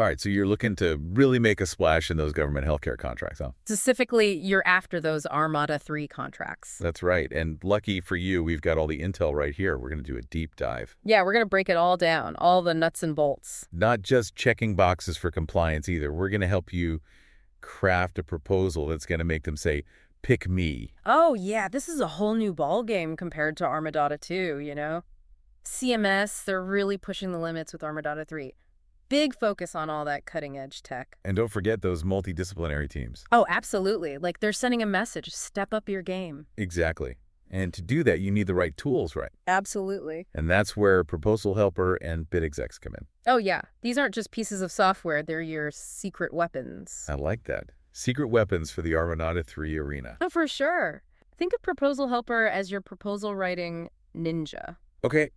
All right, so you're looking to really make a splash in those government healthcare contracts, huh? Specifically, you're after those RMADA 3 contracts. That's right. And lucky for you, we've got all the intel right here. We're going to do a deep dive. Yeah, we're going to break it all down, all the nuts and bolts. Not just checking boxes for compliance either. We're going to help you craft a proposal that's going to make them say, pick me. Oh, yeah, this is a whole new ball game compared to RMADA 2, you know? CMS, they're really pushing the limits with RMADA 3. Big focus on all that cutting-edge tech. And don't forget those multidisciplinary teams. Oh, absolutely. Like, they're sending a message, step up your game. Exactly. And to do that, you need the right tools, right? Absolutely. And that's where ProposalHelper and BidExecs come in. Oh, yeah. These aren't just pieces of software. They're your secret weapons. I like that. Secret weapons for the RMADA 3 arena. Oh, for sure. Think of ProposalHelper as your proposal writing ninja. Okay,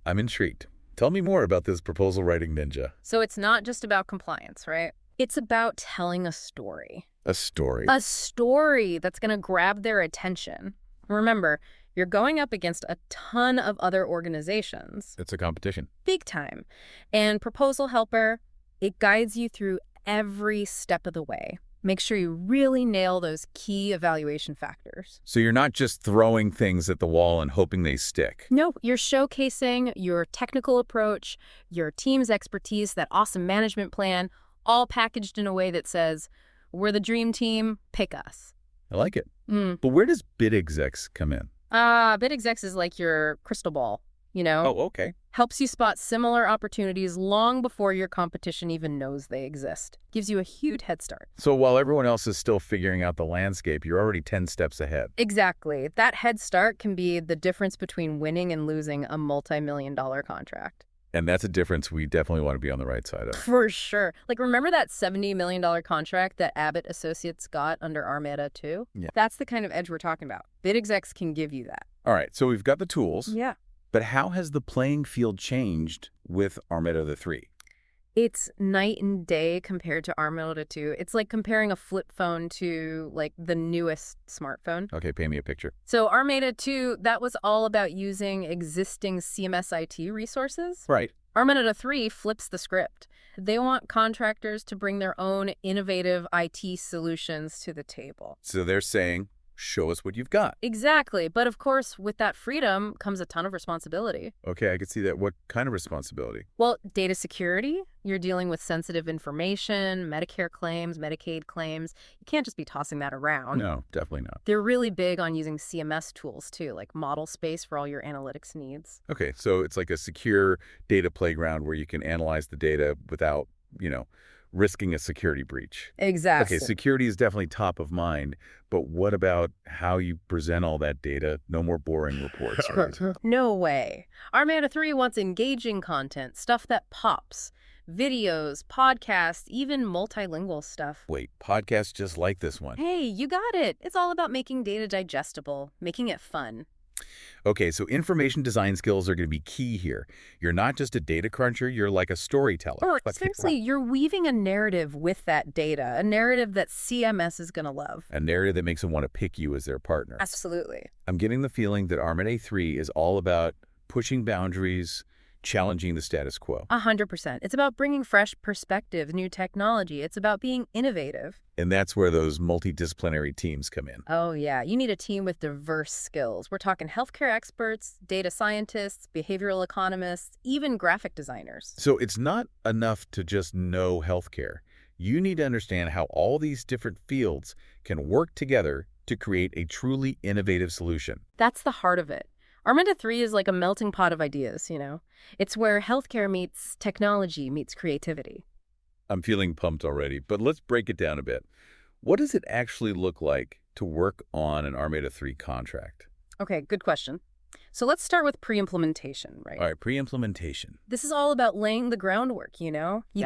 I'm intrigued. Tell me more about this proposal writing ninja. So it's not just about compliance, right? It's about telling a story. A story. A story that's going to grab their attention. Remember, you're going up against a ton of other organizations. It's a competition. Big time. And ProposalHelper, it guides you through every step of the way. Make sure you really nail those key evaluation factors. So you're not just throwing things at the wall and hoping they stick. No, you're showcasing your technical approach, your team's expertise, that awesome management plan, all packaged in a way that says, we're the dream team, pick us. I like it. But where does BidExecs come in? BidExecs is like your crystal ball, you know? Oh, okay. Helps you spot similar opportunities long before your competition even knows they exist. Gives you a huge head start. So while everyone else is still figuring out the landscape, you're already 10 steps ahead. Exactly. That head start can be the difference between winning and losing a multi-million-dollar contract. And that's a difference we definitely want to be on the right side of. For sure. Like, remember that $70 million contract that Abbott Associates got under RMADA 2? Yeah. That's the kind of edge we're talking about. BidExecs can give you that. All right, so we've got the tools. Yeah. But how has the playing field changed with RMADA 3? It's night and day compared to RMADA 2. It's like comparing a flip phone to, like, the newest smartphone. Okay, paint me a picture. So RMADA 2, that was all about using existing CMS IT resources. Right. RMADA 3 flips the script. They want contractors to bring their own innovative IT solutions to the table. So they're saying, show us what you've got. Exactly. But of course, with that freedom comes a ton of responsibility. Okay, I can see that. What kind of responsibility? Well, data security. You're dealing with sensitive information, Medicare claims, Medicaid claims. You can't just be tossing that around. No, definitely not. They're really big on using CMS tools, too, like model space for all your analytics needs. Okay, so it's like a secure data playground where you can analyze the data without, risking a security breach. Exactly. Okay, security is definitely top of mind, but what about how you present all that data? No more boring reports, right? No way. RMADA 3 wants engaging content, stuff that pops. Videos, podcasts, even multilingual stuff. Wait, podcasts just like this one. Hey, you got it. It's all about making data digestible, making it fun. Okay, so information design skills are going to be key here. You're not just a data cruncher, you're like a storyteller. Or seriously, you're weaving a narrative with that data, a narrative that CMS is going to love. A narrative that makes them want to pick you as their partner. Absolutely. I'm getting the feeling that RMADA 3 is all about pushing boundaries, challenging the status quo. 100%. It's about bringing fresh perspective, new technology. It's about being innovative. And that's where those multidisciplinary teams come in. Oh, yeah. You need a team with diverse skills. We're talking healthcare experts, data scientists, behavioral economists, even graphic designers. So it's not enough to just know healthcare. You need to understand how all these different fields can work together to create a truly innovative solution. That's the heart of it. RMADA 3 is like a melting pot of ideas, It's where healthcare meets technology meets creativity. I'm feeling pumped already, but let's break it down a bit. What does it actually look like to work on an RMADA 3 contract? Okay, good question. So let's start with pre-implementation, right? All right, pre-implementation. This is all about laying the groundwork, You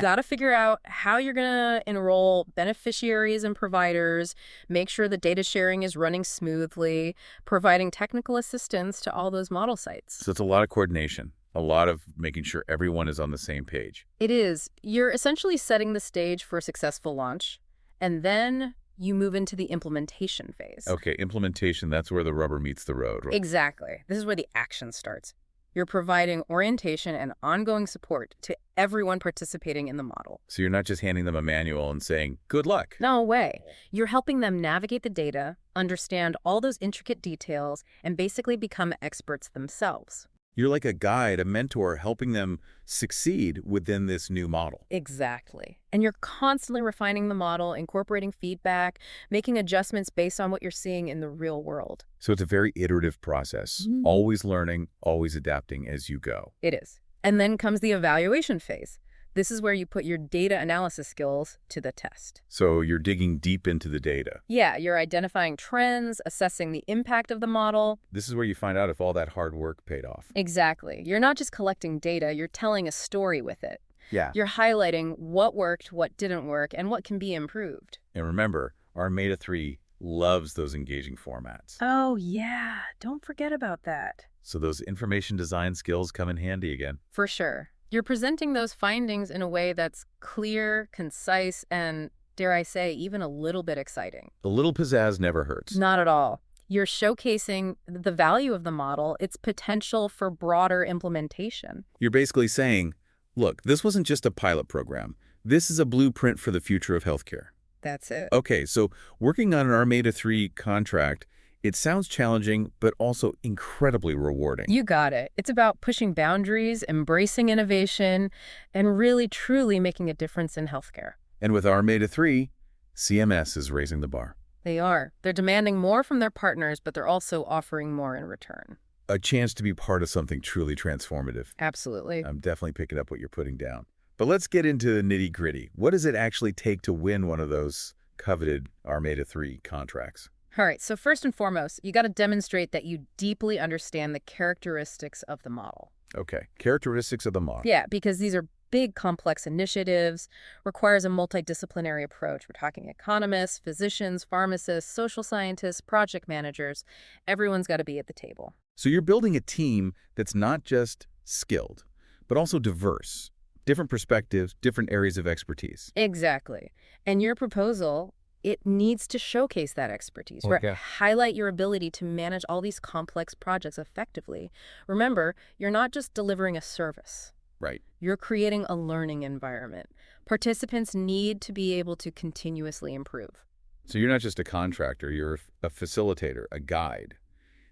got to figure out how you're going to enroll beneficiaries and providers, make sure the data sharing is running smoothly, providing technical assistance to all those model sites. So it's a lot of coordination, a lot of making sure everyone is on the same page. It is. You're essentially setting the stage for a successful launch, and then you move into the implementation phase. Okay, implementation, that's where the rubber meets the road, right? Exactly. This is where the action starts. You're providing orientation and ongoing support to everyone participating in the model. So you're not just handing them a manual and saying, good luck. No way. You're helping them navigate the data, understand all those intricate details, and basically become experts themselves. You're like a guide, a mentor, helping them succeed within this new model. Exactly. And you're constantly refining the model, incorporating feedback, making adjustments based on what you're seeing in the real world. So it's a very iterative process, always learning, always adapting as you go. It is. And then comes the evaluation phase. This is where you put your data analysis skills to the test. So you're digging deep into the data. Yeah, you're identifying trends, assessing the impact of the model. This is where you find out if all that hard work paid off. Exactly. You're not just collecting data, you're telling a story with it. Yeah. You're highlighting what worked, what didn't work, and what can be improved. And remember, RMADA 3 loves those engaging formats. Oh, yeah. Don't forget about that. So those information design skills come in handy again. For sure. You're presenting those findings in a way that's clear, concise, and, dare I say, even a little bit exciting. A little pizzazz never hurts. Not at all. You're showcasing the value of the model, its potential for broader implementation. You're basically saying, look, this wasn't just a pilot program. This is a blueprint for the future of healthcare. That's it. Okay, so working on an RMADA 3 contract, it sounds challenging, but also incredibly rewarding. You got it. It's about pushing boundaries, embracing innovation, and really, truly making a difference in healthcare. And with RMADA 3, CMS is raising the bar. They are. They're demanding more from their partners, but they're also offering more in return. A chance to be part of something truly transformative. Absolutely. I'm definitely picking up what you're putting down. But let's get into the nitty-gritty. What does it actually take to win one of those coveted RMADA 3 contracts? All right, so first and foremost, you got to demonstrate that you deeply understand the characteristics of the model. Okay, characteristics of the model. Yeah, because these are big, complex initiatives, requires a multidisciplinary approach. We're talking economists, physicians, pharmacists, social scientists, project managers. Everyone's got to be at the table. So you're building a team that's not just skilled, but also diverse. Different perspectives, different areas of expertise. Exactly. And your proposal, it needs to showcase that expertise, right? Okay. Highlight your ability to manage all these complex projects effectively. Remember, you're not just delivering a service. Right. You're creating a learning environment. Participants need to be able to continuously improve. So you're not just a contractor, you're a facilitator, a guide,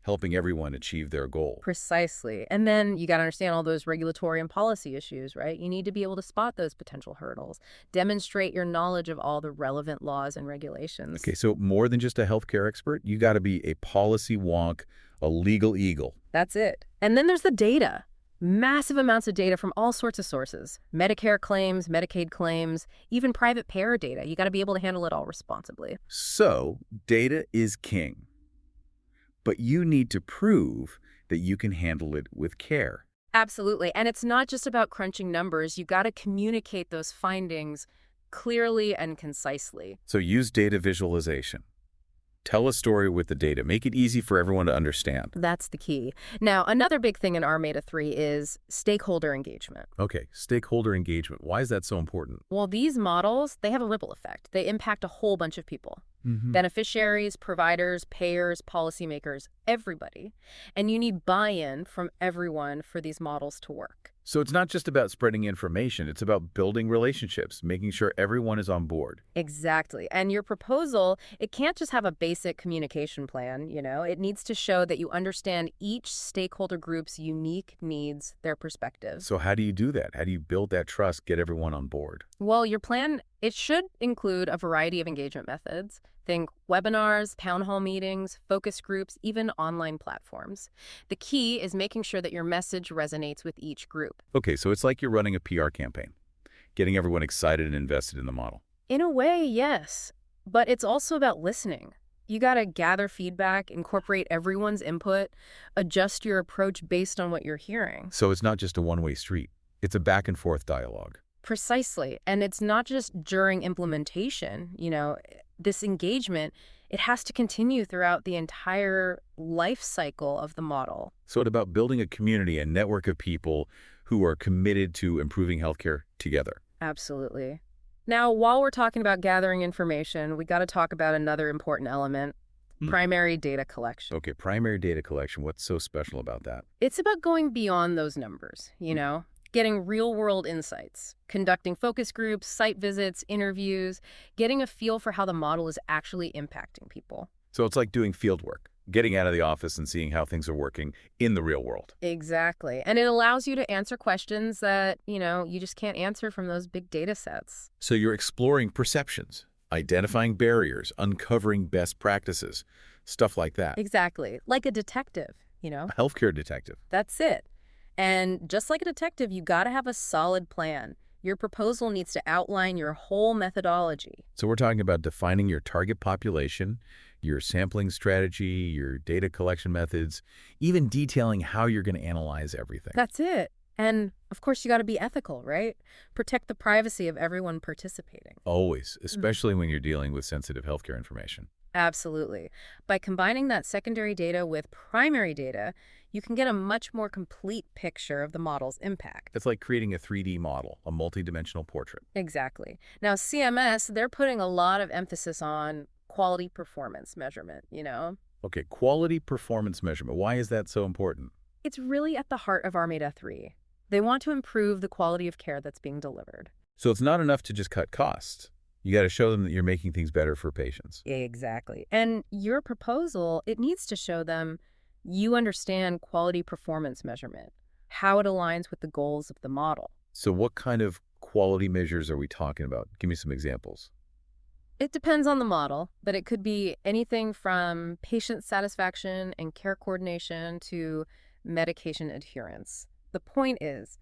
helping everyone achieve their goal. Precisely. And then you got to understand all those regulatory and policy issues, right? You need to be able to spot those potential hurdles, demonstrate your knowledge of all the relevant laws and regulations. Okay, so more than just a healthcare expert, you got to be a policy wonk, a legal eagle. That's it. And then there's the data. Massive amounts of data from all sorts of sources. Medicare claims, Medicaid claims, even private payer data. You got to be able to handle it all responsibly. So data is king. But you need to prove that you can handle it with care. Absolutely. And it's not just about crunching numbers. You got to communicate those findings clearly and concisely. So use data visualization. Tell a story with the data. Make it easy for everyone to understand. That's the key. Now, another big thing in RMADA 3 is stakeholder engagement. Okay, stakeholder engagement. Why is that so important? Well, these models, they have a ripple effect. They impact a whole bunch of people. Beneficiaries, providers, payers, policymakers, everybody. And you need buy-in from everyone for these models to work. So it's not just about spreading information. It's about building relationships, making sure everyone is on board. Exactly. And your proposal, it can't just have a basic communication plan, you know. It needs to show that you understand each stakeholder group's unique needs, their perspectives. So how do you do that? How do you build that trust, get everyone on board? Well, your plan, it should include a variety of engagement methods. Think webinars, town hall meetings, focus groups, even online platforms. The key is making sure that your message resonates with each group. Okay, so it's like you're running a PR campaign, getting everyone excited and invested in the model. In a way, yes. But it's also about listening. You got to gather feedback, incorporate everyone's input, adjust your approach based on what you're hearing. So it's not just a one-way street. It's a back and forth dialogue. Precisely. And it's not just during implementation, you know. This engagement, it has to continue throughout the entire life cycle of the model. So it's about building a community, a network of people who are committed to improving healthcare together. Absolutely. Now, while we're talking about gathering information, we got to talk about another important element, primary data collection. Okay, primary data collection. What's so special about that? It's about going beyond those numbers, getting real-world insights, conducting focus groups, site visits, interviews, getting a feel for how the model is actually impacting people. So it's like doing field work, getting out of the office and seeing how things are working in the real world. Exactly. And it allows you to answer questions that, you just can't answer from those big data sets. So you're exploring perceptions, identifying barriers, uncovering best practices, stuff like that. Exactly. Like a detective, A healthcare detective. That's it. And just like a detective, you got to have a solid plan. Your proposal needs to outline your whole methodology. So we're talking about defining your target population, your sampling strategy, your data collection methods, even detailing how you're going to analyze everything. That's it. And, of course, you got to be ethical, right? Protect the privacy of everyone participating. Always, especially when you're dealing with sensitive healthcare information. Absolutely. By combining that secondary data with primary data, you can get a much more complete picture of the model's impact. It's like creating a 3D model, a multidimensional portrait. Exactly. Now, CMS, they're putting a lot of emphasis on quality performance measurement, Okay, quality performance measurement. Why is that so important? It's really at the heart of RMADA 3. They want to improve the quality of care that's being delivered. So it's not enough to just cut costs. You got to show them that you're making things better for patients. Exactly. And your proposal, it needs to show them you understand quality performance measurement, how it aligns with the goals of the model. So what kind of quality measures are we talking about? Give me some examples. It depends on the model, but it could be anything from patient satisfaction and care coordination to medication adherence. The point is,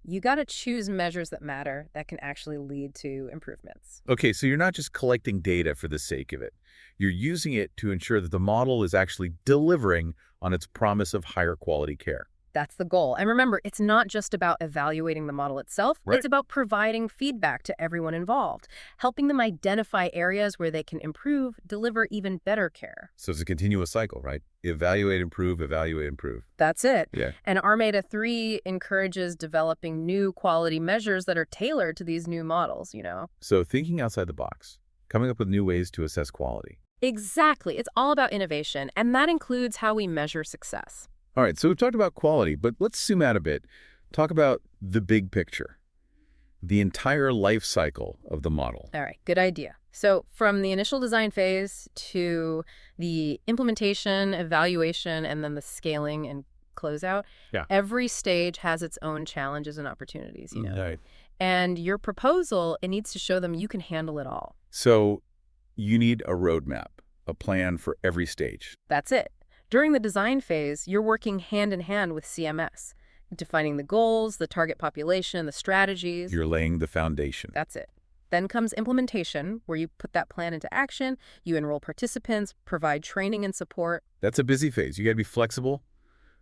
you got to choose measures that matter that can actually lead to improvements. Okay, so you're not just collecting data for the sake of it. You're using it to ensure that the model is actually delivering on its promise of higher quality care. That's the goal. And remember, it's not just about evaluating the model itself. Right. It's about providing feedback to everyone involved, helping them identify areas where they can improve, deliver even better care. So it's a continuous cycle, right? Evaluate, improve, evaluate, improve. That's it. Yeah. And RMADA 3 encourages developing new quality measures that are tailored to these new models, So thinking outside the box, coming up with new ways to assess quality. Exactly. It's all about innovation, and that includes how we measure success. All right, so we've talked about quality, but let's zoom out a bit. Talk about the big picture, the entire life cycle of the model. All right, good idea. So from the initial design phase to the implementation, evaluation, and then the scaling and closeout, every stage has its own challenges and opportunities, Right. And your proposal, it needs to show them you can handle it all. So you need a roadmap, a plan for every stage. That's it. During the design phase, you're working hand in hand with CMS, defining the goals, the target population, the strategies. You're laying the foundation. That's it. Then comes implementation, where you put that plan into action, you enroll participants, provide training and support. That's a busy phase. You got to be flexible,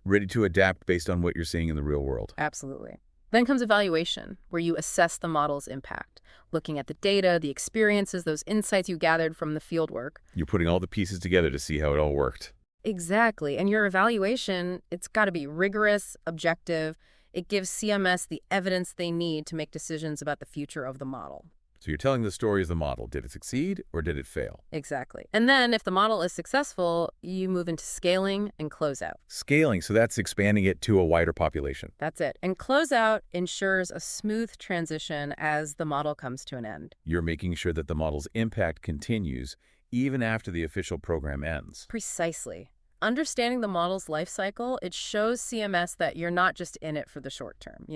ready to adapt based on what you're seeing in the real world. Absolutely. Then comes evaluation, where you assess the model's impact, looking at the data, the experiences, those insights you gathered from the fieldwork. You're putting all the pieces together to see how it all worked. Exactly. And your evaluation, it's got to be rigorous, objective. It gives CMS the evidence they need to make decisions about the future of the model. So you're telling the story of the model. Did it succeed or did it fail? Exactly. And then if the model is successful, you move into scaling and closeout. Scaling, so that's expanding it to a wider population. That's it. And closeout ensures a smooth transition as the model comes to an end. You're making sure that the model's impact continues even after the official program ends. Precisely. Understanding the model's life cycle, it shows CMS that you're not just in it for the short term,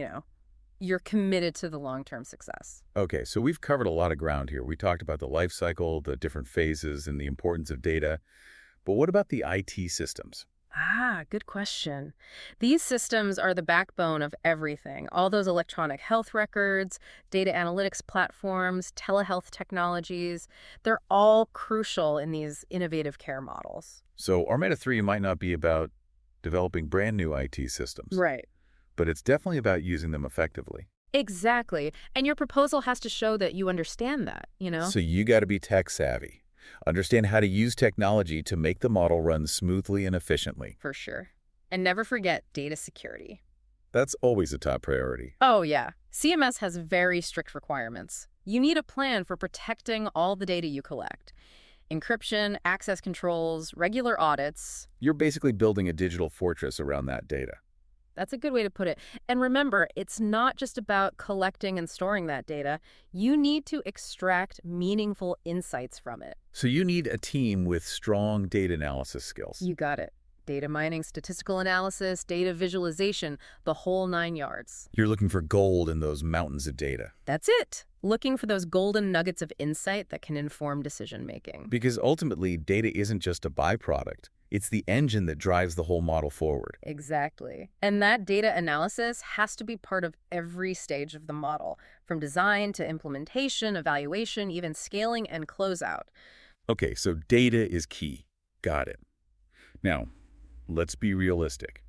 You're committed to the long-term success. Okay, so we've covered a lot of ground here. We talked about the life cycle, the different phases, and the importance of data. But what about the IT systems? Good question. These systems are the backbone of everything. All those electronic health records, data analytics platforms, telehealth technologies, they're all crucial in these innovative care models. So RMADA 3 might not be about developing brand new IT systems. Right. But it's definitely about using them effectively. Exactly. And your proposal has to show that you understand that, So you got to be tech savvy. Understand how to use technology to make the model run smoothly and efficiently. For sure. And never forget data security. That's always a top priority. Oh, yeah. CMS has very strict requirements. You need a plan for protecting all the data you collect. Encryption, access controls, regular audits. You're basically building a digital fortress around that data. That's a good way to put it. And remember, it's not just about collecting and storing that data. You need to extract meaningful insights from it. So you need a team with strong data analysis skills. You got it. Data mining, statistical analysis, data visualization, the whole 9 yards. You're looking for gold in those mountains of data. That's it. Looking for those golden nuggets of insight that can inform decision-making. Because ultimately, data isn't just a byproduct. It's the engine that drives the whole model forward. Exactly. And that data analysis has to be part of every stage of the model, from design to implementation, evaluation, even scaling and closeout. Okay, so data is key. Got it. Now, let's be realistic.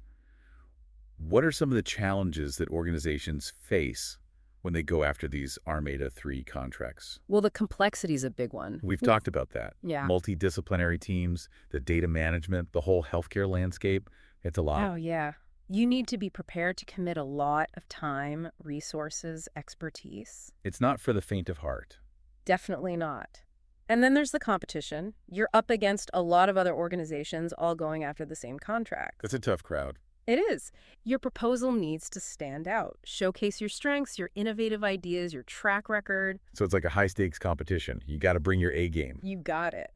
What are some of the challenges that organizations face when they go after these RMADA 3 contracts? Well, the complexity is a big one. We've talked about that. Yeah. Multidisciplinary teams, the data management, the whole healthcare landscape. It's a lot. Oh, yeah. You need to be prepared to commit a lot of time, resources, expertise. It's not for the faint of heart. Definitely not. And then there's the competition. You're up against a lot of other organizations all going after the same contract. It's a tough crowd. It is. Your proposal needs to stand out. Showcase your strengths, your innovative ideas, your track record. So it's like a high-stakes competition. You got to bring your A game. You got it.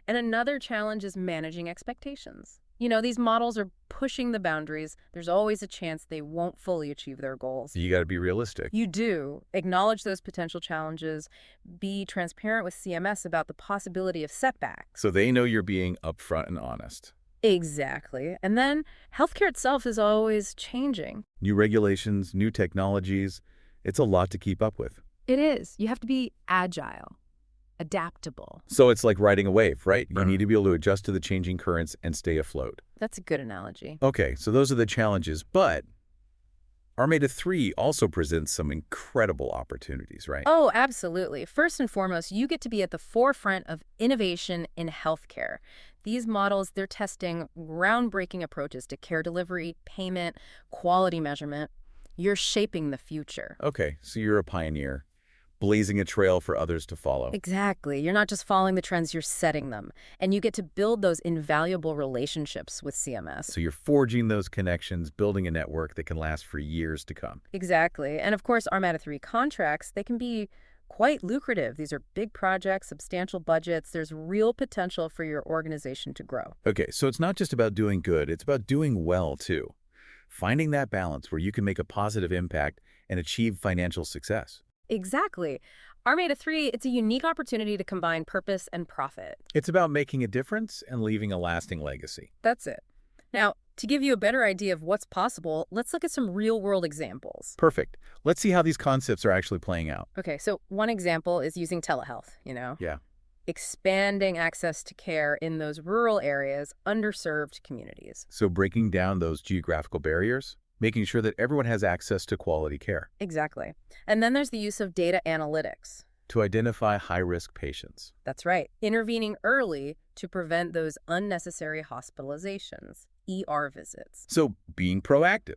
And another challenge is managing expectations. You know, these models are pushing the boundaries. There's always a chance they won't fully achieve their goals. You got to be realistic. You do. Acknowledge those potential challenges. Be transparent with CMS about the possibility of setbacks. So they know you're being upfront and honest. Exactly. And then healthcare itself is always changing. New regulations, new technologies. It's a lot to keep up with. It is. You have to be agile, adaptable. So it's like riding a wave, right? You need to be able to adjust to the changing currents and stay afloat. That's a good analogy. Okay, so those are the challenges, but RMADA 3 also presents some incredible opportunities, right? Oh, absolutely. First and foremost, you get to be at the forefront of innovation in healthcare. These models, they're testing groundbreaking approaches to care delivery, payment, quality measurement. You're shaping the future. Okay, so you're a pioneer, blazing a trail for others to follow. Exactly. You're not just following the trends, you're setting them. And you get to build those invaluable relationships with CMS. So you're forging those connections, building a network that can last for years to come. Exactly. And of course, RMADA 3 contracts, they can be quite lucrative. These are big projects, substantial budgets. There's real potential for your organization to grow. Okay, so it's not just about doing good, it's about doing well too. Finding that balance where you can make a positive impact and achieve financial success. Exactly. RMADA 3, it's a unique opportunity to combine purpose and profit. It's about making a difference and leaving a lasting legacy. That's it. Now, to give you a better idea of what's possible, let's look at some real-world examples. Perfect. Let's see how these concepts are actually playing out. Okay, so one example is using telehealth, Yeah. expanding access to care in those rural areas, underserved communities. So breaking down those geographical barriers, making sure that everyone has access to quality care. Exactly. And then there's the use of data analytics. To identify high-risk patients. That's right. Intervening early to prevent those unnecessary hospitalizations, ER visits. So being proactive.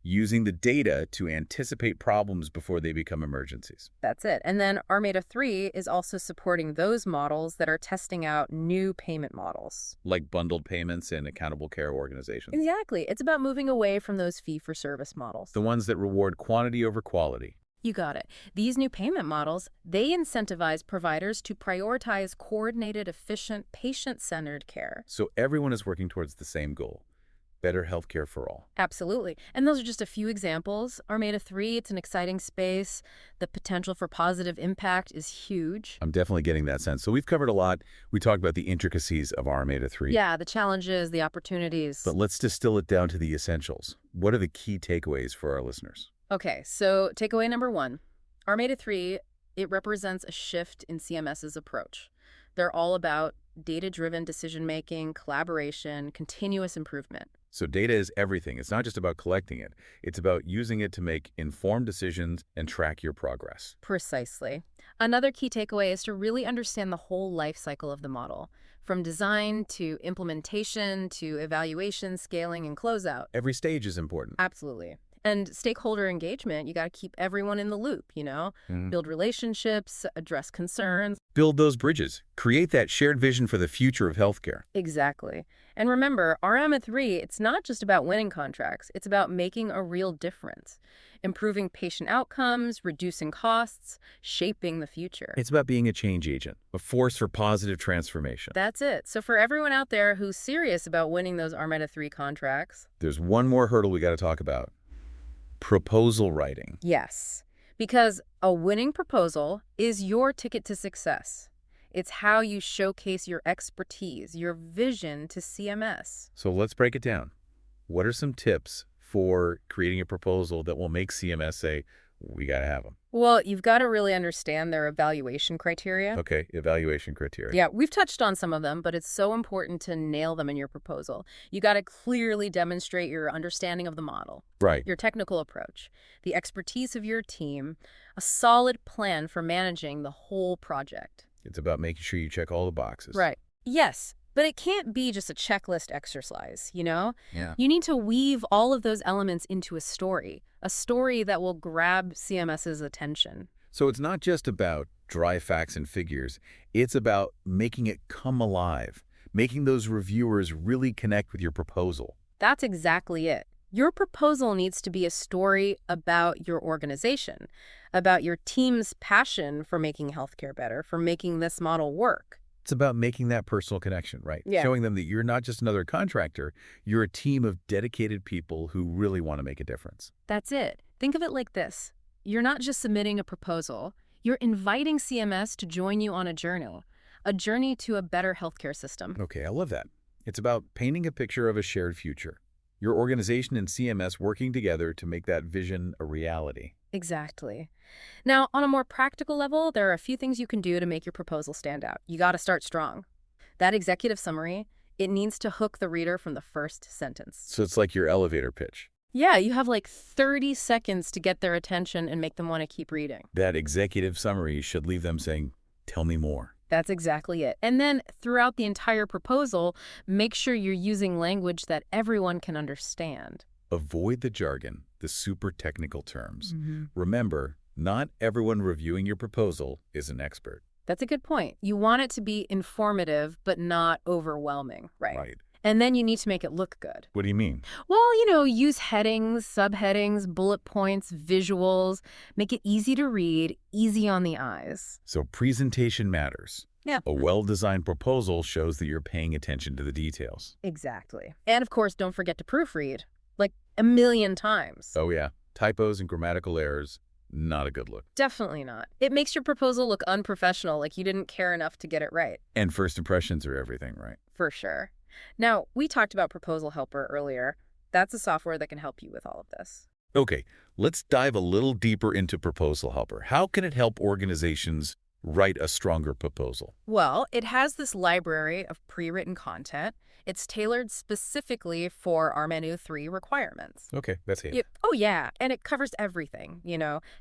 Using the data to anticipate problems before they become emergencies. That's it. And then RMADA 3 is also supporting those models that are testing out new payment models. Like bundled payments and accountable care organizations. Exactly. It's about moving away from those fee-for-service models. The ones that reward quantity over quality. You got it. These new payment models, they incentivize providers to prioritize coordinated, efficient, patient-centered care. So everyone is working towards the same goal. Better healthcare for all. Absolutely. And those are just a few examples. RMADA 3, it's an exciting space. The potential for positive impact is huge. I'm definitely getting that sense. So we've covered a lot. We talked about the intricacies of RMADA 3. Yeah, the challenges, the opportunities. But let's distill it down to the essentials. What are the key takeaways for our listeners? Okay, so takeaway number 1. RMADA 3, it represents a shift in CMS's approach. They're all about data-driven decision-making, collaboration, continuous improvement. So data is everything. It's not just about collecting it. It's about using it to make informed decisions and track your progress. Precisely. Another key takeaway is to really understand the whole life cycle of the model, from design to implementation to evaluation, scaling, and closeout. Every stage is important. Absolutely. And stakeholder engagement, you got to keep everyone in the loop, build relationships, address concerns. Build those bridges. Create that shared vision for the future of healthcare. Exactly. And remember, RMADA 3, it's not just about winning contracts. It's about making a real difference, improving patient outcomes, reducing costs, shaping the future. It's about being a change agent, a force for positive transformation. That's it. So for everyone out there who's serious about winning those RMADA 3 contracts. There's one more hurdle we got to talk about. Proposal writing. Yes, because a winning proposal is your ticket to success. It's how you showcase your expertise, your vision to CMS. So let's break it down. What are some tips for creating a proposal that will make CMS say, we got to have them? Well, you've got to really understand their evaluation criteria. Okay, evaluation criteria. Yeah, we've touched on some of them, but it's so important to nail them in your proposal. You got to clearly demonstrate your understanding of the model, Right. your technical approach, the expertise of your team, a solid plan for managing the whole project. It's about making sure you check all the boxes. Right. Yes, but it can't be just a checklist exercise, Yeah. You need to weave all of those elements into a story that will grab CMS's attention. So it's not just about dry facts and figures. It's about making it come alive, making those reviewers really connect with your proposal. That's exactly it. Your proposal needs to be a story about your organization, about your team's passion for making healthcare better, for making this model work. It's about making that personal connection, right? Yeah. Showing them that you're not just another contractor, you're a team of dedicated people who really want to make a difference. That's it. Think of it like this. You're not just submitting a proposal. You're inviting CMS to join you on a journey to a better healthcare system. Okay, I love that. It's about painting a picture of a shared future. Your organization and CMS working together to make that vision a reality. Exactly. Now, on a more practical level, there are a few things you can do to make your proposal stand out. You got to start strong. That executive summary, it needs to hook the reader from the first sentence. So it's like your elevator pitch. Yeah, you have like 30 seconds to get their attention and make them want to keep reading. That executive summary should leave them saying, tell me more. That's exactly it. And then throughout the entire proposal, make sure you're using language that everyone can understand. Avoid the jargon, the super technical terms. Mm-hmm. Remember, not everyone reviewing your proposal is an expert. That's a good point. You want it to be informative, but not overwhelming, right? Right. And then you need to make it look good. What do you mean? Well, use headings, subheadings, bullet points, visuals. Make it easy to read, easy on the eyes. So presentation matters. Yeah. A well-designed proposal shows that you're paying attention to the details. Exactly. And of course, don't forget to proofread, like a million times. Oh yeah, typos and grammatical errors, not a good look. Definitely not. It makes your proposal look unprofessional, like you didn't care enough to get it right. And first impressions are everything, right? For sure. Now, we talked about Proposal Helper earlier. That's a software that can help you with all of this. Okay, let's dive a little deeper into Proposal Helper. How can it help organizations write a stronger proposal? Well, it has this library of pre-written content. It's tailored specifically for RMADA 3 requirements. Okay, that's it. Oh, yeah. And it covers everything,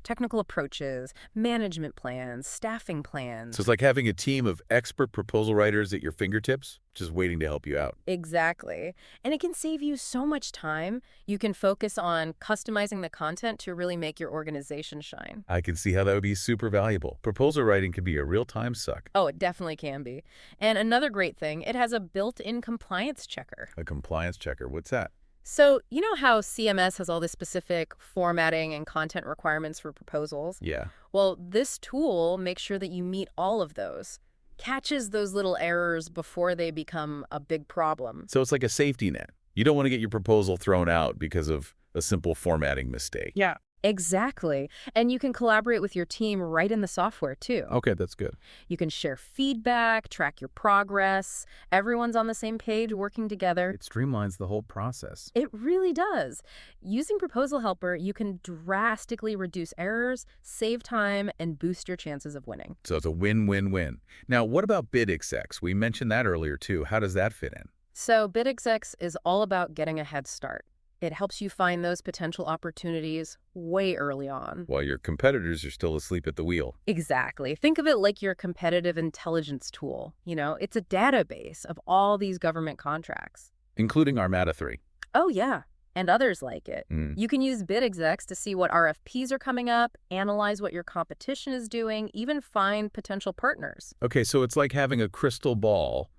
technical approaches, management plans, staffing plans. So it's like having a team of expert proposal writers at your fingertips, just waiting to help you out. Exactly. And it can save you so much time. You can focus on customizing the content to really make your organization shine. I can see how that would be super valuable. Proposal writing can be a real time suck. Oh, it definitely can be. And another great thing, it has a built-in compliance checker. A compliance checker, what's that? So, you know how CMS has all this specific formatting and content requirements for proposals? Yeah. Well, this tool makes sure that you meet all of those, catches those little errors before they become a big problem. So it's like a safety net. You don't want to get your proposal thrown out because of a simple formatting mistake. Yeah. Exactly. And you can collaborate with your team right in the software, too. Okay, that's good. You can share feedback, track your progress. Everyone's on the same page working together. It streamlines the whole process. It really does. Using Proposal Helper, you can drastically reduce errors, save time, and boost your chances of winning. So it's a win-win-win. Now, what about bid execs? We mentioned that earlier, too. How does that fit in? So bid execs is all about getting a head start. It helps you find those potential opportunities way early on. While your competitors are still asleep at the wheel. Exactly. Think of it like your competitive intelligence tool. It's a database of all these government contracts. Including RMADA 3. Oh, yeah. and others like it. Mm. You can use bid execs to see what RFPs are coming up, analyze what your competition is doing, even find potential partners. Okay, so it's like having a crystal ball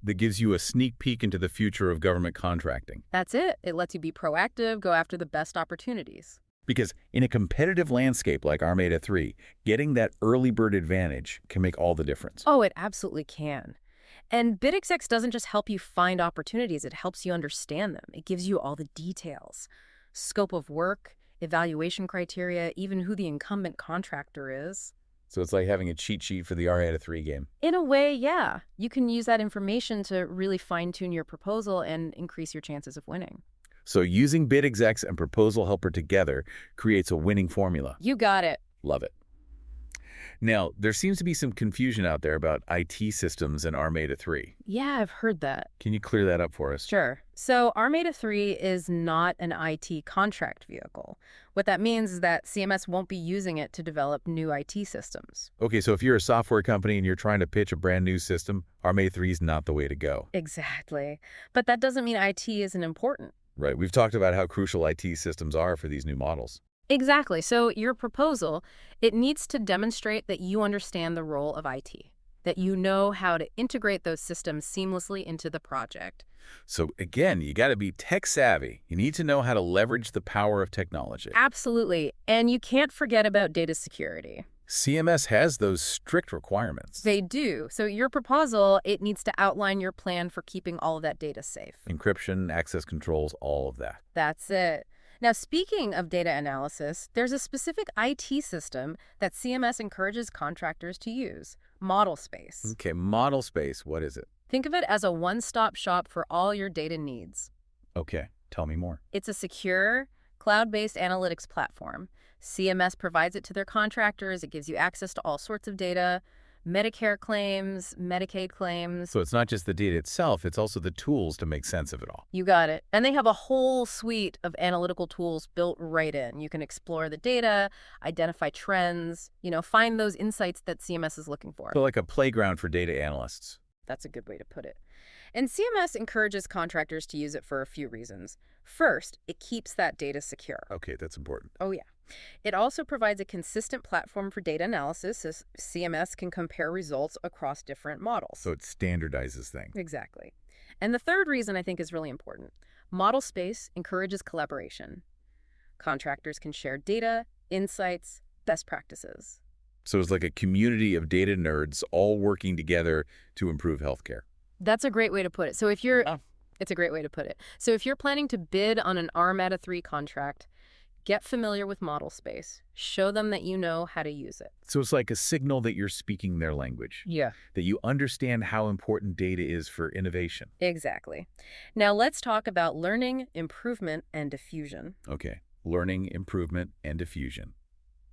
that gives you a sneak peek into the future of government contracting. That's it. It lets you be proactive, go after the best opportunities. Because in a competitive landscape like RMADA 3, getting that early bird advantage can make all the difference. Oh, it absolutely can. And bid execs doesn't just help you find opportunities, it helps you understand them. It gives you all the details. Scope of work, evaluation criteria, even who the incumbent contractor is. So it's like having a cheat sheet for the RMADA 3 game. In a way, yeah. You can use that information to really fine-tune your proposal and increase your chances of winning. So using bid execs and proposal helper together creates a winning formula. You got it. Love it. Now, there seems to be some confusion out there about IT systems and RMADA 3. Yeah, I've heard that. Can you clear that up for us? Sure. So RMADA 3 is not an IT contract vehicle. What that means is that CMS won't be using it to develop new IT systems. Okay, so if you're a software company and you're trying to pitch a brand new system, RMADA 3 is not the way to go. Exactly. But that doesn't mean IT isn't important. Right, we've talked about how crucial IT systems are for these new models. Exactly. So your proposal, it needs to demonstrate that you understand the role of IT, that you know how to integrate those systems seamlessly into the project. So again, you got to be tech savvy. You need to know how to leverage the power of technology. Absolutely. And you can't forget about data security. CMS has those strict requirements. They do. So your proposal, it needs to outline your plan for keeping all of that data safe. Encryption, access controls, all of that. That's it. Now, speaking of data analysis, there's a specific IT system that CMS encourages contractors to use, Model Space. Okay, model space, what is it? Think of it as a one-stop shop for all your data needs. Okay, tell me more. It's a secure, cloud-based analytics platform. CMS provides it to their contractors. It gives you access to all sorts of data, Medicare claims, Medicaid claims. So it's not just the data itself, it's also the tools to make sense of it all. You got it. And they have a whole suite of analytical tools built right in. You can explore the data, identify trends, find those insights that CMS is looking for. So like a playground for data analysts. That's a good way to put it. And CMS encourages contractors to use it for a few reasons. First, it keeps that data secure. Okay, that's important. Oh, yeah. It also provides a consistent platform for data analysis so CMS can compare results across different models. So it standardizes things. Exactly. And the third reason I think is really important. Model Space encourages collaboration. Contractors can share data, insights, best practices. So it's like a community of data nerds all working together to improve healthcare. That's a great way to put it. It's a great way to put it. So if you're planning to bid on an RMADA 3 contract, get familiar with Model Space. Show them that you know how to use it. So it's like a signal that you're speaking their language. Yeah. That you understand how important data is for innovation. Exactly. Now let's talk about learning, improvement, and diffusion. Okay. Learning, improvement, and diffusion.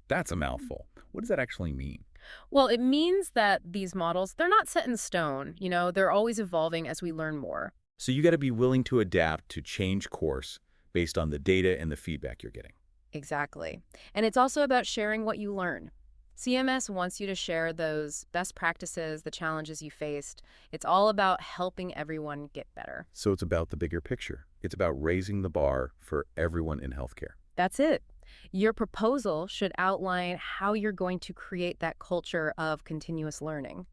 That's a mouthful. What does that actually mean? Well, it means that these models, they're not set in stone. They're always evolving as we learn more. So you got to be willing to adapt to change course based on the data and the feedback you're getting. Exactly. And it's also about sharing what you learn. CMS wants you to share those best practices, the challenges you faced. It's all about helping everyone get better. So it's about the bigger picture. It's about raising the bar for everyone in healthcare. That's it. Your proposal should outline how you're going to create that culture of continuous learning,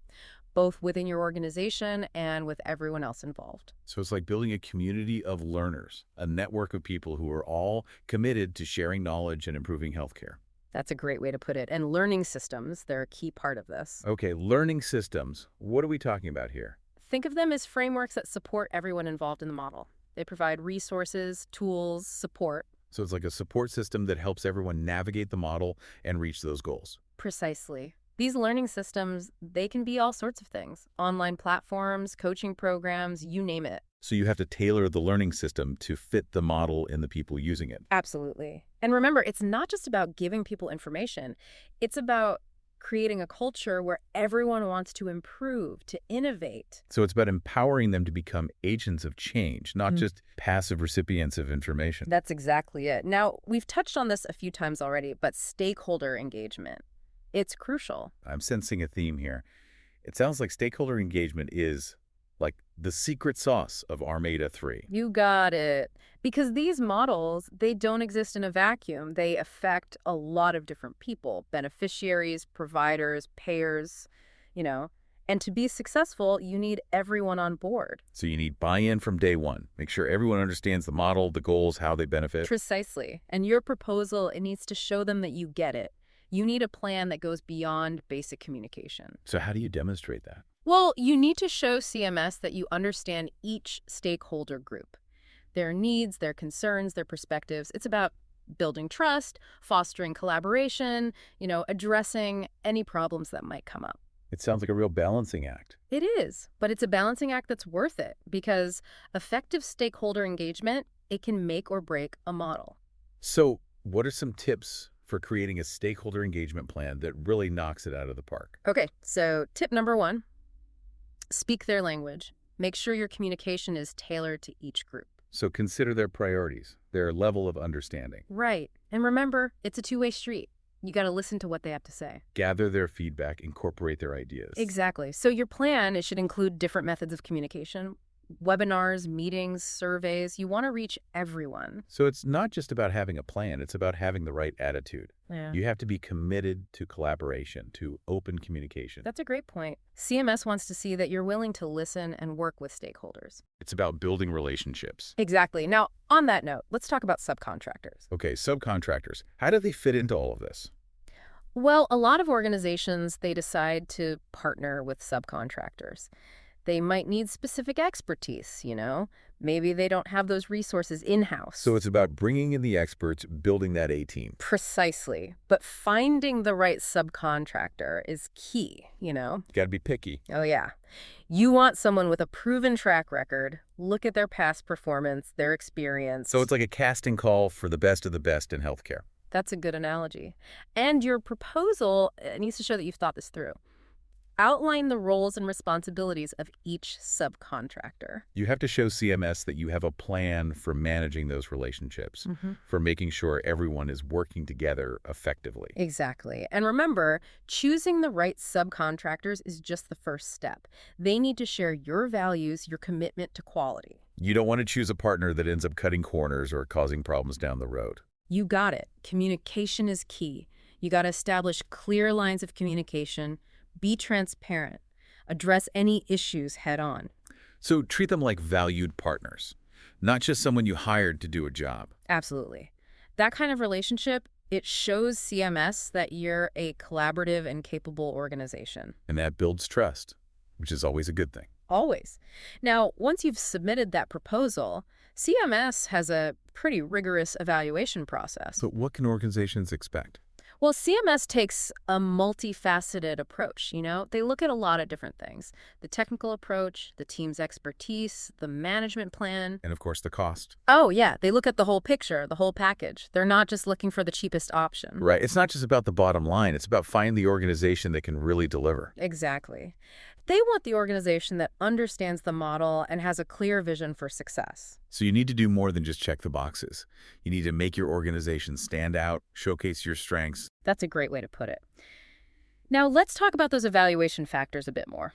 both within your organization and with everyone else involved. So it's like building a community of learners, a network of people who are all committed to sharing knowledge and improving healthcare. That's a great way to put it. And learning systems, they're a key part of this. Okay, learning systems. What are we talking about here? Think of them as frameworks that support everyone involved in the model. They provide resources, tools, support. So it's like a support system that helps everyone navigate the model and reach those goals. Precisely. These learning systems, they can be all sorts of things. Online platforms, coaching programs, you name it. So you have to tailor the learning system to fit the model and the people using it. Absolutely. And remember, it's not just about giving people information. It's about creating a culture where everyone wants to improve, to innovate. So it's about empowering them to become agents of change, not just passive recipients of information. That's exactly it. Now, we've touched on this a few times already, but stakeholder engagement. It's crucial. I'm sensing a theme here. It sounds like stakeholder engagement is like the secret sauce of RMADA 3. You got it. Because these models, they don't exist in a vacuum. They affect a lot of different people, beneficiaries, providers, payers, you know. And to be successful, you need everyone on board. So you need buy-in from day one. Make sure everyone understands the model, the goals, how they benefit. Precisely. And your proposal, it needs to show them that you get it. You need a plan that goes beyond basic communication. So how do you demonstrate that? Well, you need to show CMS that you understand each stakeholder group, their needs, their concerns, their perspectives. It's about building trust, fostering collaboration, addressing any problems that might come up. It sounds like a real balancing act. It is, but it's a balancing act that's worth it because effective stakeholder engagement, it can make or break a model. So what are some tips for creating a stakeholder engagement plan that really knocks it out of the park? Okay, so tip number 1, speak their language. Make sure your communication is tailored to each group. So consider their priorities, their level of understanding. Right. And remember, it's a two-way street. You got to listen to what they have to say. Gather their feedback, incorporate their ideas. Exactly. So your plan, it should include different methods of communication, webinars, meetings, surveys. You want to reach everyone. So it's not just about having a plan, it's about having the right attitude. Yeah. You have to be committed to collaboration, to open communication. That's a great point. CMS wants to see that you're willing to listen and work with stakeholders. It's about building relationships. Exactly. Now, on that note, let's talk about subcontractors. Okay, subcontractors. How do they fit into all of this? Well, a lot of organizations, they decide to partner with subcontractors. They might need specific expertise, Maybe they don't have those resources in-house. So it's about bringing in the experts, building that A-team. Precisely. But finding the right subcontractor is key, Got to be picky. Oh, yeah. You want someone with a proven track record. Look at their past performance, their experience. So it's like a casting call for the best of the best in healthcare. That's a good analogy. And your proposal needs to show that you've thought this through. Outline the roles and responsibilities of each subcontractor. You have to show CMS that you have a plan for managing those relationships, for making sure everyone is working together effectively. Exactly. And remember, choosing the right subcontractors is just the first step. They need to share your values, your commitment to quality. You don't want to choose a partner that ends up cutting corners or causing problems down the road. You got it. Communication is key. You got to establish clear lines of communication. Be transparent. Address any issues head on. So treat them like valued partners, not just someone you hired to do a job. Absolutely. That kind of relationship, it shows CMS that you're a collaborative and capable organization. And that builds trust, which is always a good thing. Always. Now, once you've submitted that proposal, CMS has a pretty rigorous evaluation process. But what can organizations expect? Well, CMS takes a multifaceted approach, They look at a lot of different things. The technical approach, the team's expertise, the management plan. And of course, the cost. Oh, yeah. They look at the whole picture, the whole package. They're not just looking for the cheapest option. Right. It's not just about the bottom line. It's about finding the organization that can really deliver. Exactly. They want the organization that understands the model and has a clear vision for success. So you need to do more than just check the boxes. You need to make your organization stand out, showcase your strengths. That's a great way to put it. Now, let's talk about those evaluation factors a bit more.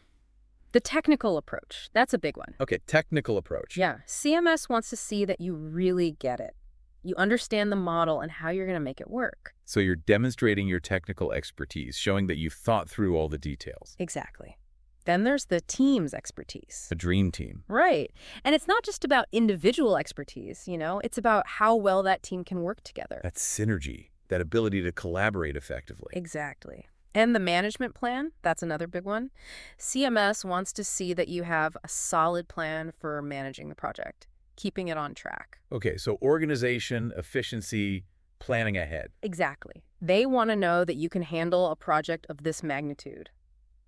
The technical approach, that's a big one. Okay, technical approach. Yeah, CMS wants to see that you really get it. You understand the model and how you're going to make it work. So you're demonstrating your technical expertise, showing that you've thought through all the details. Exactly. Then there's the team's expertise. A dream team. Right. And it's not just about individual expertise, It's about how well that team can work together. That synergy, that ability to collaborate effectively. Exactly. And the management plan, that's another big one. CMS wants to see that you have a solid plan for managing the project, keeping it on track. Okay, so organization, efficiency, planning ahead. Exactly. They want to know that you can handle a project of this magnitude.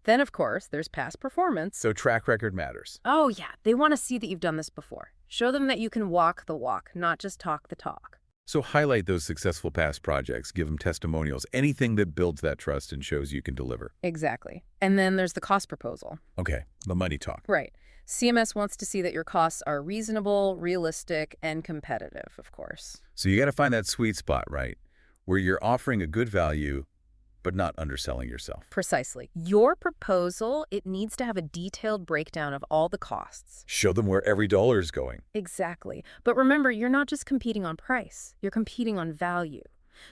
Then, of course, there's past performance. So track record matters. Oh, yeah. They want to see that you've done this before. Show them that you can walk the walk, not just talk the talk. So highlight those successful past projects, give them testimonials, anything that builds that trust and shows you can deliver. Exactly. And then there's the cost proposal. Okay, the money talk. Right. CMS wants to see that your costs are reasonable, realistic, and competitive, of course. So you got to find that sweet spot, right? Where you're offering a good value, but not underselling yourself. Precisely. Your proposal, it needs to have a detailed breakdown of all the costs. Show them where every dollar is going. Exactly. But remember, you're not just competing on price. You're competing on value.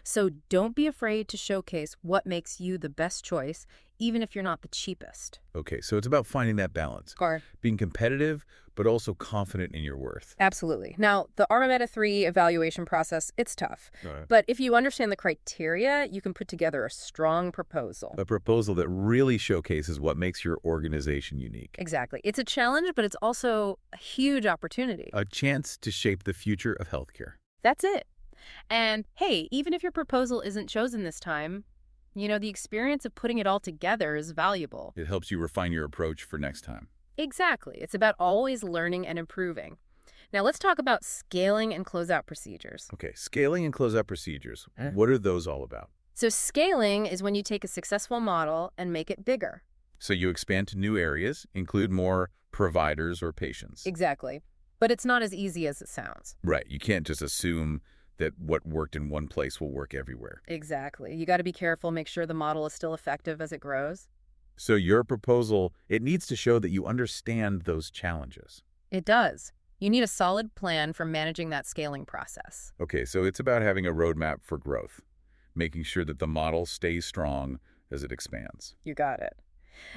So don't be afraid to showcase what makes you the best choice, even if you're not the cheapest. Okay, so it's about finding that balance. Scar. Being competitive, but also confident in your worth. Absolutely. Now, the RMADA 3 evaluation process, it's tough. Right. But if you understand the criteria, you can put together a strong proposal. A proposal that really showcases what makes your organization unique. Exactly. It's a challenge, but it's also a huge opportunity. A chance to shape the future of healthcare. That's it. And hey, even if your proposal isn't chosen this time, the experience of putting it all together is valuable. It helps you refine your approach for next time. Exactly. It's about always learning and improving. Now let's talk about scaling and closeout procedures. Okay, scaling and closeout procedures. What are those all about? So scaling is when you take a successful model and make it bigger. So you expand to new areas, include more providers or patients. Exactly. But it's not as easy as it sounds. Right. You can't just assume that what worked in one place will work everywhere. Exactly. You got to be careful, make sure the model is still effective as it grows. So your proposal, it needs to show that you understand those challenges. It does. You need a solid plan for managing that scaling process. Okay, so it's about having a roadmap for growth, making sure that the model stays strong as it expands. You got it.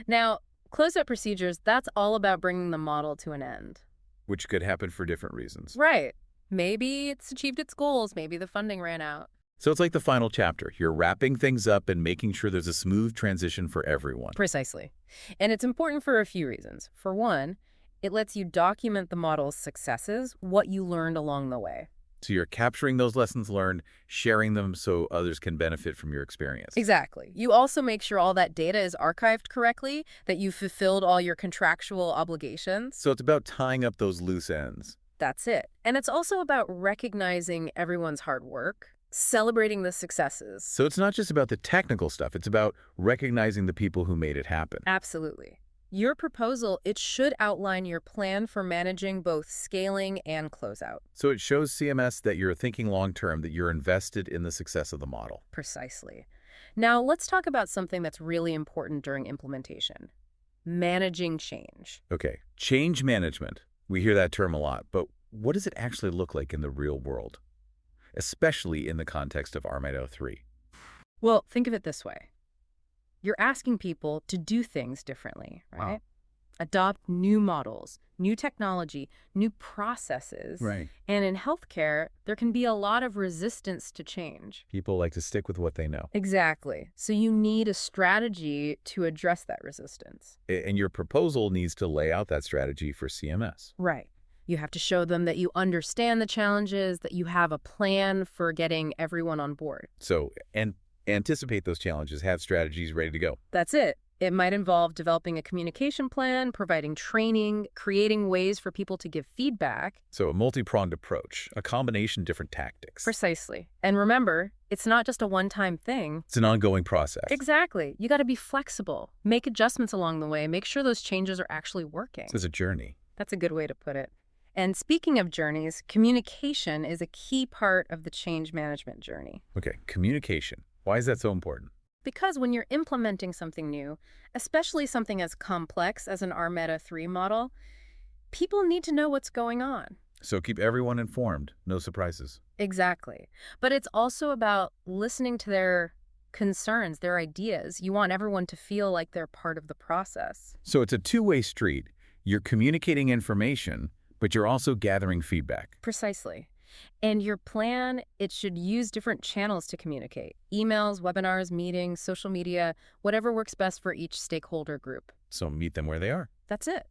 Now, closeout procedures, that's all about bringing the model to an end. Which could happen for different reasons. Right. Maybe it's achieved its goals. Maybe the funding ran out. So it's like the final chapter. You're wrapping things up and making sure there's a smooth transition for everyone. Precisely. And it's important for a few reasons. For one, it lets you document the model's successes, what you learned along the way. So you're capturing those lessons learned, sharing them so others can benefit from your experience. Exactly. You also make sure all that data is archived correctly, that you fulfilled all your contractual obligations. So it's about tying up those loose ends. That's it. And it's also about recognizing everyone's hard work, celebrating the successes. So it's not just about the technical stuff. It's about recognizing the people who made it happen. Absolutely. Your proposal, it should outline your plan for managing both scaling and closeout. So it shows CMS that you're thinking long-term, that you're invested in the success of the model. Precisely. Now, let's talk about something that's really important during implementation. Managing change. Okay, change management. We hear that term a lot, but what does it actually look like in the real world? Especially in the context of RMADA 3. Well, think of it this way. You're asking people to do things differently, right? Wow. Adopt new models, new technology, new processes. Right. And in healthcare, there can be a lot of resistance to change. People like to stick with what they know. Exactly. So you need a strategy to address that resistance. And your proposal needs to lay out that strategy for CMS. Right. You have to show them that you understand the challenges, that you have a plan for getting everyone on board. So, and anticipate those challenges, have strategies ready to go. That's it. It might involve developing a communication plan, providing training, creating ways for people to give feedback. So a multi-pronged approach, a combination of different tactics. Precisely. And remember, it's not just a one-time thing. It's an ongoing process. Exactly. You got to be flexible, make adjustments along the way, make sure those changes are actually working. It's a journey. That's a good way to put it. And speaking of journeys, communication is a key part of the change management journey. Okay, communication. Why is that so important? Because when you're implementing something new, especially something as complex as an RMADA 3 model, people need to know what's going on. So keep everyone informed, no surprises. Exactly. But it's also about listening to their concerns, their ideas. You want everyone to feel like they're part of the process. So it's a two-way street. You're communicating information, but you're also gathering feedback. Precisely. And your plan, it should use different channels to communicate. Emails, webinars, meetings, social media, whatever works best for each stakeholder group. So meet them where they are. That's it.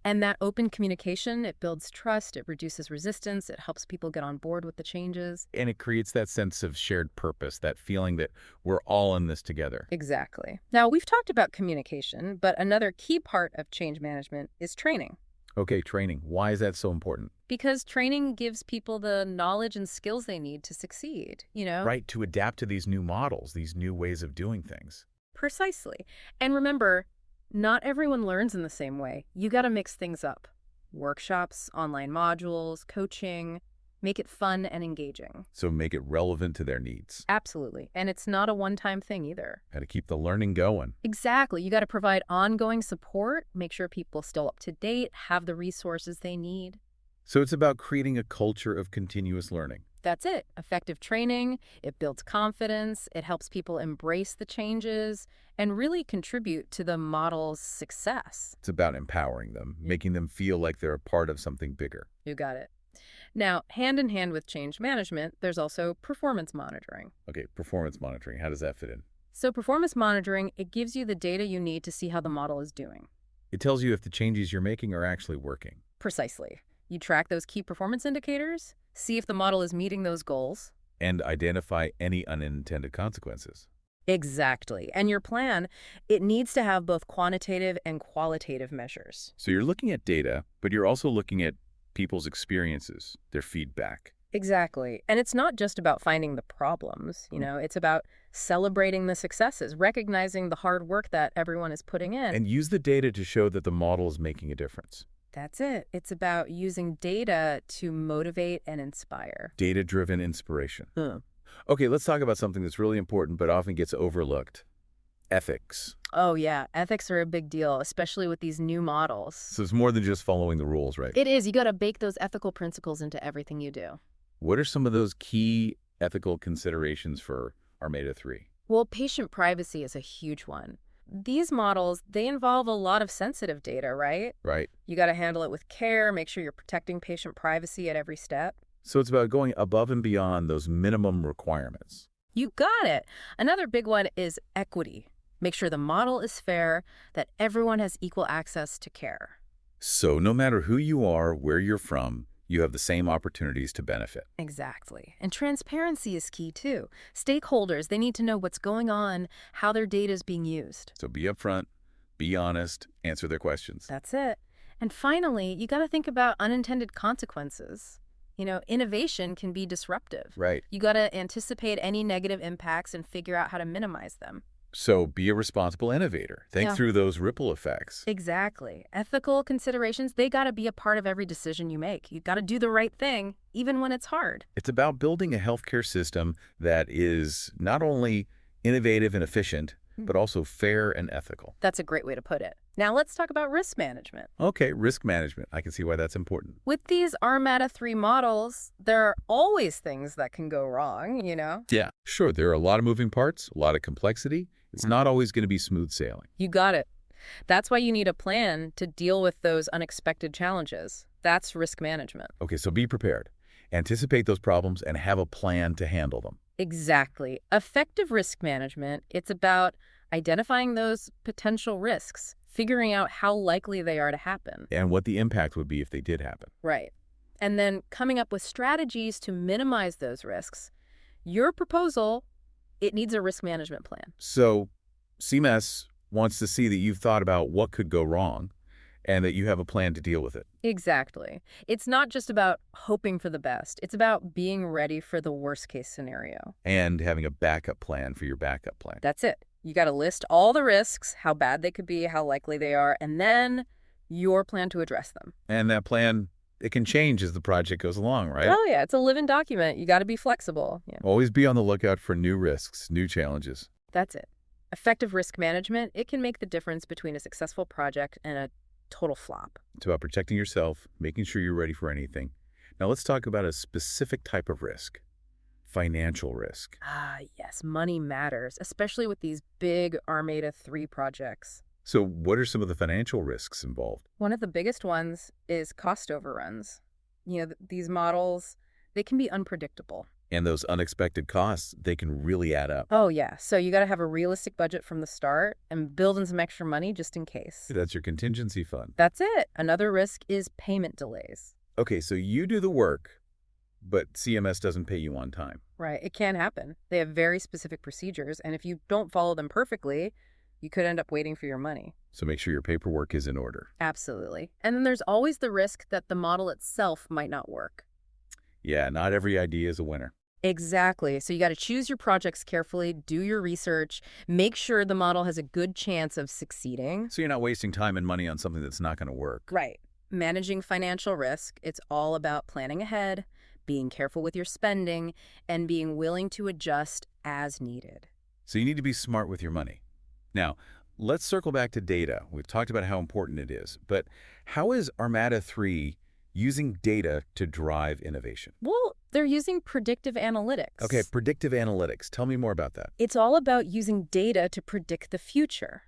And that open communication, it builds trust, it reduces resistance, it helps people get on board with the changes. And it creates that sense of shared purpose, that feeling that we're all in this together. Exactly. Now, we've talked about communication, but another key part of change management is training. Okay, training. Why is that so important? Because training gives people the knowledge and skills they need to succeed, Right, to adapt to these new models, these new ways of doing things. Precisely. And remember, not everyone learns in the same way. You got to mix things up. Workshops, online modules, coaching. Make it fun and engaging. So make it relevant to their needs. Absolutely. And it's not a one-time thing either. Got to keep the learning going. Exactly. You got to provide ongoing support, make sure people are still up to date, have the resources they need. So it's about creating a culture of continuous learning. That's it. Effective training, it builds confidence, it helps people embrace the changes, and really contribute to the model's success. It's about empowering them, making them feel like they're a part of something bigger. You got it. Now, hand in hand with change management, there's also performance monitoring. Okay, performance monitoring. How does that fit in? So performance monitoring, it gives you the data you need to see how the model is doing. It tells you if the changes you're making are actually working. Precisely. You track those key performance indicators, see if the model is meeting those goals. And identify any unintended consequences. Exactly. And your plan, it needs to have both quantitative and qualitative measures. So you're looking at data, but you're also looking at people's experiences, their feedback. Exactly. And it's not just about finding the problems, it's about celebrating the successes, recognizing the hard work that everyone is putting in. And use the data to show that the model is making a difference. That's it. It's about using data to motivate and inspire. Data-driven inspiration. Okay, let's talk about something that's really important but often gets overlooked. Ethics. Oh, yeah. Ethics are a big deal, especially with these new models. So it's more than just following the rules, right? It is. You got to bake those ethical principles into everything you do. What are some of those key ethical considerations for RMADA 3? Well, patient privacy is a huge one. These models, they involve a lot of sensitive data, right? Right. You got to handle it with care, make sure you're protecting patient privacy at every step. So it's about going above and beyond those minimum requirements. You got it. Another big one is equity. Make sure the model is fair, that everyone has equal access to care. So no matter who you are, where you're from, you have the same opportunities to benefit. Exactly. And transparency is key, too. Stakeholders, they need to know what's going on, how their data is being used. So be upfront, be honest, answer their questions. That's it. And finally, you got to think about unintended consequences. Innovation can be disruptive. Right. You got to anticipate any negative impacts and figure out how to minimize them. So be a responsible innovator. Think through those ripple effects. Exactly. Ethical considerations, they got to be a part of every decision you make. You got to do the right thing, even when it's hard. It's about building a healthcare system that is not only innovative and efficient, but also fair and ethical. That's a great way to put it. Now let's talk about risk management. Okay, risk management. I can see why that's important. With these RMADA 3 models, there are always things that can go wrong, Yeah. Sure, there are a lot of moving parts, a lot of complexity. It's not always going to be smooth sailing. You got it. That's why you need a plan to deal with those unexpected challenges. That's risk management. Okay, so be prepared. Anticipate those problems and have a plan to handle them. Exactly. Effective risk management, it's about identifying those potential risks, figuring out how likely they are to happen. And what the impact would be if they did happen. Right. And then coming up with strategies to minimize those risks. Your proposal, it needs a risk management plan. So CMS wants to see that you've thought about what could go wrong and that you have a plan to deal with it. Exactly. It's not just about hoping for the best. It's about being ready for the worst case scenario. And having a backup plan for your backup plan. That's it. You got to list all the risks, how bad they could be, how likely they are, and then your plan to address them. And that plan, it can change as the project goes along, right? Oh, yeah. It's a living document. You got to be flexible. Yeah. Always be on the lookout for new risks, new challenges. That's it. Effective risk management, it can make the difference between a successful project and a total flop. It's about protecting yourself, making sure you're ready for anything. Now let's talk about a specific type of risk. Financial risk. Ah, yes. Money matters, especially with these big RMADA 3 projects. So what are some of the financial risks involved? One of the biggest ones is cost overruns. These models, they can be unpredictable. And those unexpected costs, they can really add up. Oh, yeah. So you got to have a realistic budget from the start and build in some extra money just in case. That's your contingency fund. That's it. Another risk is payment delays. Okay, so you do the work, but CMS doesn't pay you on time. Right. It can happen. They have very specific procedures, and if you don't follow them perfectly, you could end up waiting for your money. So make sure your paperwork is in order. Absolutely. And then there's always the risk that the model itself might not work. Yeah, not every idea is a winner. Exactly. So you got to choose your projects carefully, do your research, make sure the model has a good chance of succeeding. So you're not wasting time and money on something that's not going to work. Right. Managing financial risk, it's all about planning ahead, being careful with your spending, and being willing to adjust as needed. So you need to be smart with your money. Now, let's circle back to data. We've talked about how important it is, but how is RMADA 3 using data to drive innovation? Well, they're using predictive analytics. Okay, predictive analytics. Tell me more about that. It's all about using data to predict the future.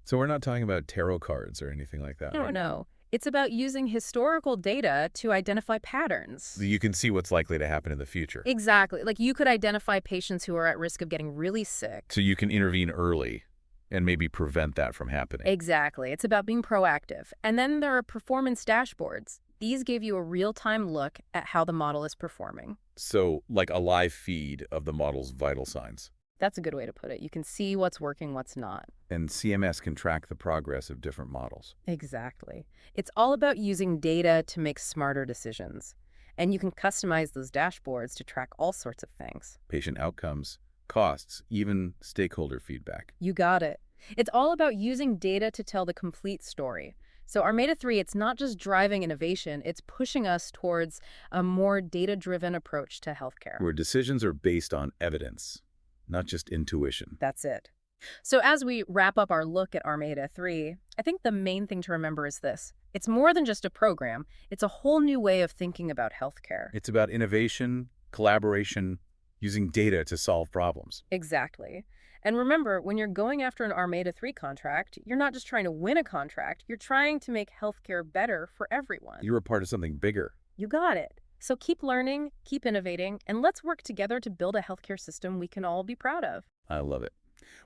So we're not talking about tarot cards or anything like that, right? No. It's about using historical data to identify patterns. So you can see what's likely to happen in the future. Exactly. Like you could identify patients who are at risk of getting really sick. So you can intervene early and maybe prevent that from happening. Exactly. It's about being proactive. And then there are performance dashboards. These give you a real-time look at how the model is performing. So like a live feed of the model's vital signs. That's a good way to put it. You can see what's working, what's not. And CMS can track the progress of different models. Exactly. It's all about using data to make smarter decisions. And you can customize those dashboards to track all sorts of things. Patient outcomes, costs, even stakeholder feedback. You got it. It's all about using data to tell the complete story. So RMADA 3, it's not just driving innovation, it's pushing us towards a more data-driven approach to healthcare. Where decisions are based on evidence, not just intuition. That's it. So as we wrap up our look at RMADA 3, I think the main thing to remember is this. It's more than just a program. It's a whole new way of thinking about healthcare. It's about innovation, collaboration, using data to solve problems. Exactly. And remember, when you're going after an RMADA 3 contract, you're not just trying to win a contract, you're trying to make healthcare better for everyone. You're a part of something bigger. You got it. So keep learning, keep innovating, and let's work together to build a healthcare system we can all be proud of. I love it.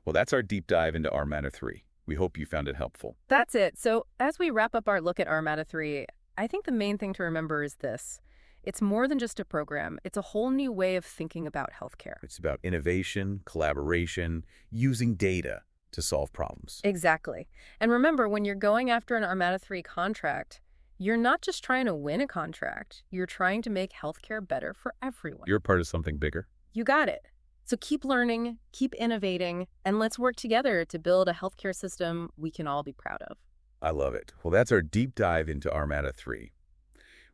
Well, that's our deep dive into RMADA 3. We hope you found it helpful. That's it. So as we wrap up our look at RMADA 3, I think the main thing to remember is this. It's more than just a program. It's a whole new way of thinking about healthcare. It's about innovation, collaboration, using data to solve problems. Exactly. And remember, when you're going after an RMADA 3 contract, you're not just trying to win a contract. You're trying to make healthcare better for everyone. You're part of something bigger. You got it. So keep learning, keep innovating, and let's work together to build a healthcare system we can all be proud of. I love it. Well, that's our deep dive into RMADA 3.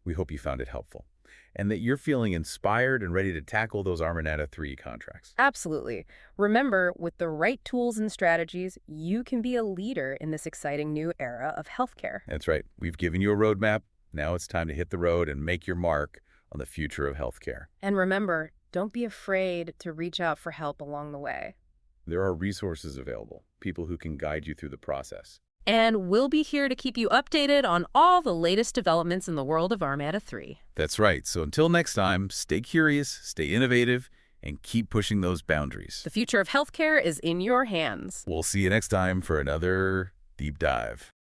We hope you found it helpful and that you're feeling inspired and ready to tackle those RMADA 3 contracts. Absolutely. Remember, with the right tools and strategies, you can be a leader in this exciting new era of healthcare. That's right. We've given you a roadmap. Now it's time to hit the road and make your mark on the future of healthcare. And remember, don't be afraid to reach out for help along the way. There are resources available, people who can guide you through the process. And we'll be here to keep you updated on all the latest developments in the world of RMADA 3. That's right. So until next time, stay curious, stay innovative, and keep pushing those boundaries. The future of healthcare is in your hands. We'll see you next time for another deep dive.